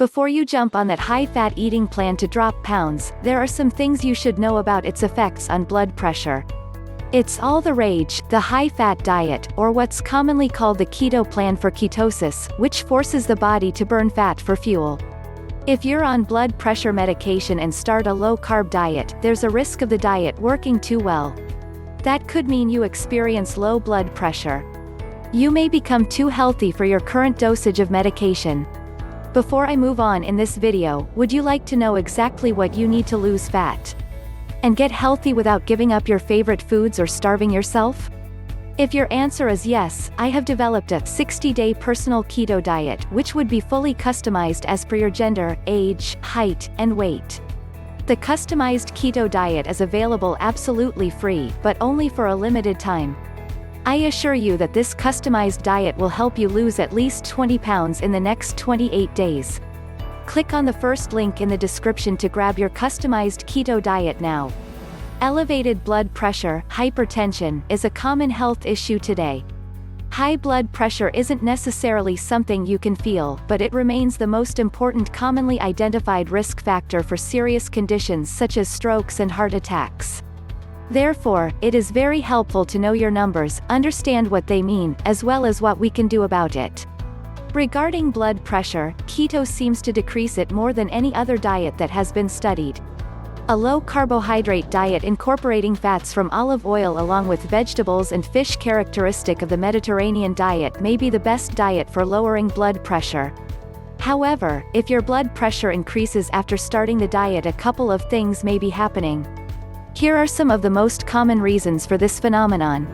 Before you jump on that high-fat eating plan to drop pounds, there are some things you should know about its effects on blood pressure. It's all the rage, the high-fat diet, or what's commonly called the keto plan for ketosis, which forces the body to burn fat for fuel. If you're on blood pressure medication and start a low-carb diet, there's a risk of the diet working too well. That could mean you experience low blood pressure. You may become too healthy for your current dosage of medication. Before I move on in this video, would you like to know exactly what you need to lose fat and get healthy without giving up your favorite foods or starving yourself? If your answer is yes, I have developed a 60-day personal keto diet which would be fully customized as per your gender, age, height, and weight. The customized keto diet is available absolutely free, but only for a limited time. I assure you that this customized diet will help you lose at least 20 pounds in the next 28 days. Click on the first link in the description to grab your customized keto diet now. Elevated blood pressure, hypertension, is a common health issue today. High blood pressure isn't necessarily something you can feel, but it remains the most important commonly identified risk factor for serious conditions such as strokes and heart attacks. Therefore, it is very helpful to know your numbers, understand what they mean, as well as what we can do about it. Regarding blood pressure, keto seems to decrease it more than any other diet that has been studied. A low-carbohydrate diet incorporating fats from olive oil along with vegetables and fish characteristic of the Mediterranean diet may be the best diet for lowering blood pressure. However, if your blood pressure increases after starting the diet, a couple of things may be happening. Here are some of the most common reasons for this phenomenon.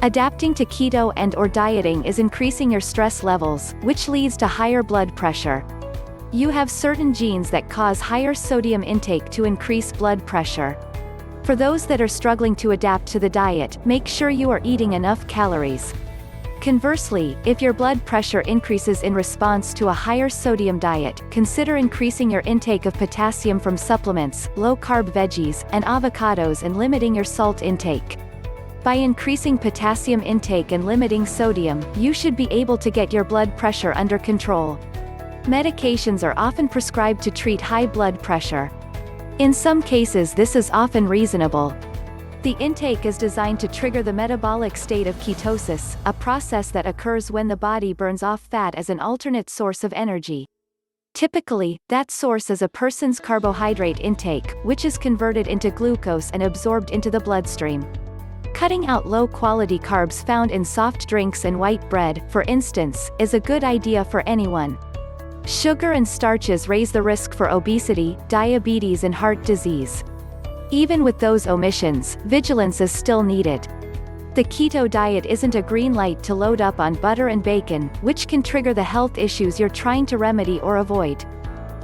Adapting to keto and/or dieting is increasing your stress levels, which leads to higher blood pressure. You have certain genes that cause higher sodium intake to increase blood pressure. For those that are struggling to adapt to the diet, make sure you are eating enough calories. Conversely, if your blood pressure increases in response to a higher sodium diet, consider increasing your intake of potassium from supplements, low-carb veggies, and avocados and limiting your salt intake. By increasing potassium intake and limiting sodium, you should be able to get your blood pressure under control. Medications are often prescribed to treat high blood pressure. In some cases this is often reasonable. The intake is designed to trigger the metabolic state of ketosis, a process that occurs when the body burns off fat as an alternate source of energy. Typically, that source is a person's carbohydrate intake, which is converted into glucose and absorbed into the bloodstream. Cutting out low-quality carbs found in soft drinks and white bread, for instance, is a good idea for anyone. Sugar and starches raise the risk for obesity, diabetes and heart disease. Even with those omissions, vigilance is still needed. The keto diet isn't a green light to load up on butter and bacon, which can trigger the health issues you're trying to remedy or avoid.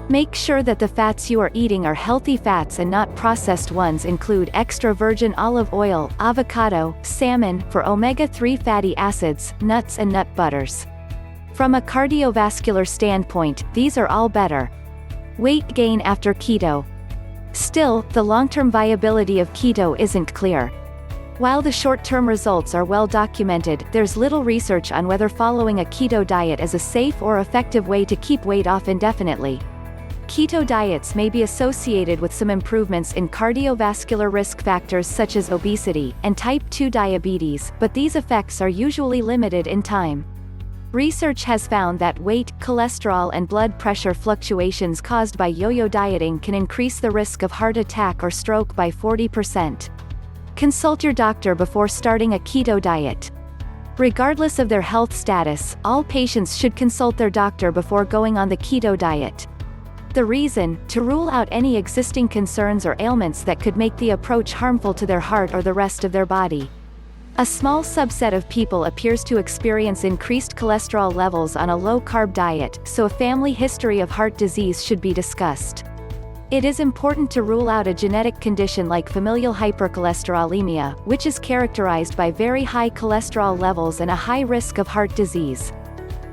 Make sure that the fats you are eating are healthy fats and not processed ones. Include extra virgin olive oil, avocado, salmon, for omega-3 fatty acids, nuts and nut butters. From a cardiovascular standpoint, these are all better. Weight gain after keto. Still, the long-term viability of keto isn't clear. While the short-term results are well documented, there's little research on whether following a keto diet is a safe or effective way to keep weight off indefinitely. Keto diets may be associated with some improvements in cardiovascular risk factors such as obesity and type 2 diabetes, but these effects are usually limited in time. Research has found that weight, cholesterol and blood pressure fluctuations caused by yo-yo dieting can increase the risk of heart attack or stroke by 40%. Consult your doctor before starting a keto diet. Regardless of their health status, all patients should consult their doctor before going on the keto diet. The reason, to rule out any existing concerns or ailments that could make the approach harmful to their heart or the rest of their body. A small subset of people appears to experience increased cholesterol levels on a low-carb diet, so a family history of heart disease should be discussed. It is important to rule out a genetic condition like familial hypercholesterolemia, which is characterized by very high cholesterol levels and a high risk of heart disease.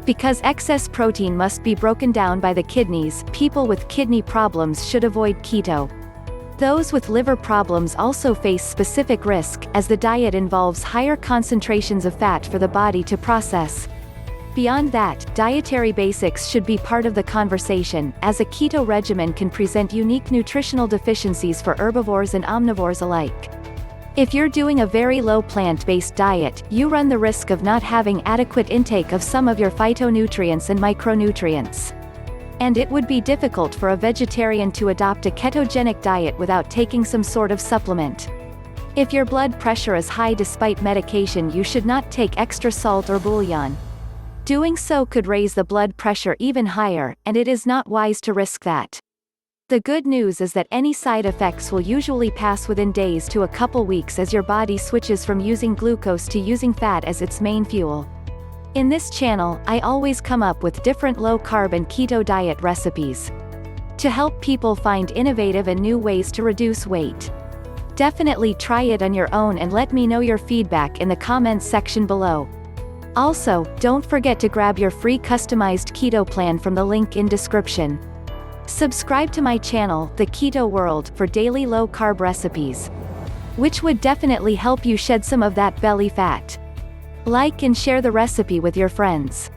Because excess protein must be broken down by the kidneys, people with kidney problems should avoid keto. Those with liver problems also face specific risk, as the diet involves higher concentrations of fat for the body to process. Beyond that, dietary basics should be part of the conversation, as a keto regimen can present unique nutritional deficiencies for herbivores and omnivores alike. If you're doing a very low plant-based diet, you run the risk of not having adequate intake of some of your phytonutrients and micronutrients. And it would be difficult for a vegetarian to adopt a ketogenic diet without taking some sort of supplement. If your blood pressure is high despite medication, you should not take extra salt or bouillon. Doing so could raise the blood pressure even higher, and it is not wise to risk that. The good news is that any side effects will usually pass within days to a couple weeks as your body switches from using glucose to using fat as its main fuel. In this channel, I always come up with different low-carb and keto diet recipes to help people find innovative and new ways to reduce weight. Definitely try it on your own and let me know your feedback in the comments section below. Also, don't forget to grab your free customized keto plan from the link in description. Subscribe to my channel, The Keto World, for daily low-carb recipes, which would definitely help you shed some of that belly fat. Like and share the recipe with your friends.